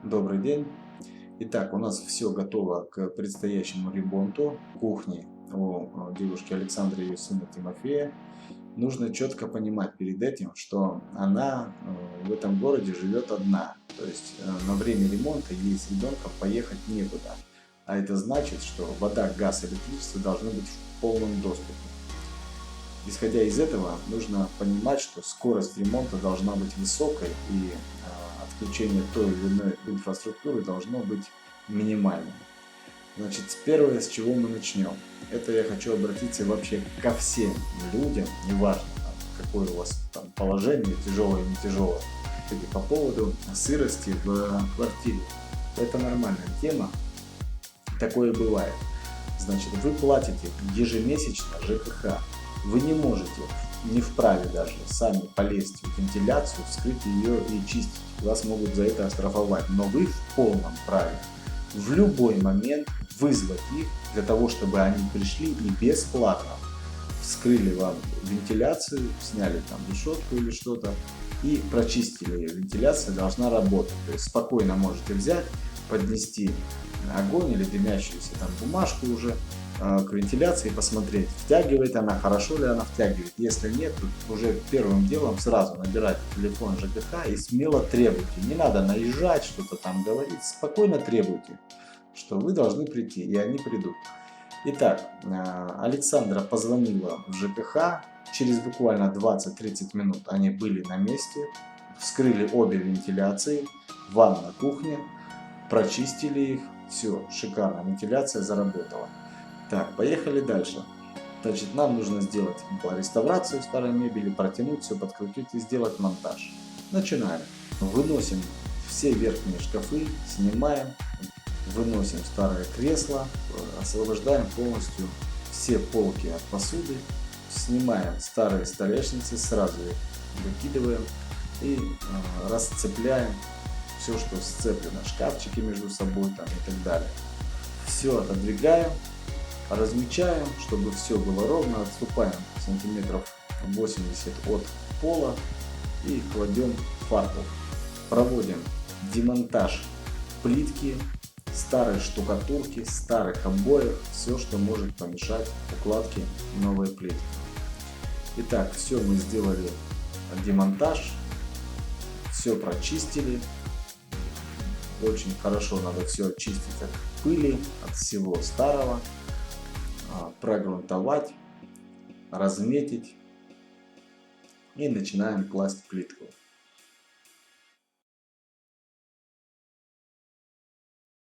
Добрый день. Итак, у нас все готово к предстоящему ремонту кухни у девушки Александры и ее сына Тимофея. Нужно четко понимать перед этим, что она в этом городе живет одна. То есть на время ремонта ей с ребенком поехать некуда. А это значит, что вода, газ, электричество должны быть в полном доступе. Исходя из этого, нужно понимать, что скорость ремонта должна быть высокой и отключение той или иной инфраструктуры должно быть минимальным. Значит, первое, с чего мы начнем, это я хочу обратиться вообще ко всем людям, неважно, какое у вас там положение, тяжелое, не тяжелое, по поводу сырости в квартире. Это нормальная тема, такое бывает. Значит, вы платите ежемесячно ЖКХ, вы не можете, не вправе даже сами полезть в вентиляцию, вскрыть ее и чистить. Вас могут за это оштрафовать, но вы в полном праве в любой момент вызвать их для того, чтобы они пришли и бесплатно вскрыли вам вентиляцию, сняли там решетку или что-то и прочистили ее. Вентиляция должна работать. То есть спокойно можете взять, поднести огонь или дымящуюся там бумажку уже к вентиляции, посмотреть, втягивает она, хорошо ли она втягивает. Если нет, то уже первым делом сразу набирать телефон ЖКХ и смело требуйте. Не надо наезжать, что-то там говорить, спокойно требуйте, что вы должны прийти, и они придут. Итак, Александра позвонила в ЖКХ, через буквально 20-30 минут они были на месте, вскрыли обе вентиляции, ванна, кухня, прочистили их, все, шикарно, вентиляция заработала. Так, поехали дальше. Значит, нам нужно сделать реставрацию старой мебели, протянуть все, подкрутить и сделать монтаж. Начинаем. Выносим все верхние шкафы, снимаем, выносим старое кресло, освобождаем полностью все полки от посуды, снимаем старые столешницы, сразу их выкидываем и расцепляем все, что сцеплено, шкафчики между собой там и так далее. Все отодвигаем. Размечаем, чтобы все было ровно, отступаем сантиметров 80 от пола и кладем фартук. Проводим демонтаж плитки, старой штукатурки, старых обоев, все, что может помешать укладке новой плитки. Итак, все мы сделали демонтаж, все прочистили. Очень хорошо надо все очистить от пыли, от всего старого. Прогрунтовать, разметить и начинаем класть плитку.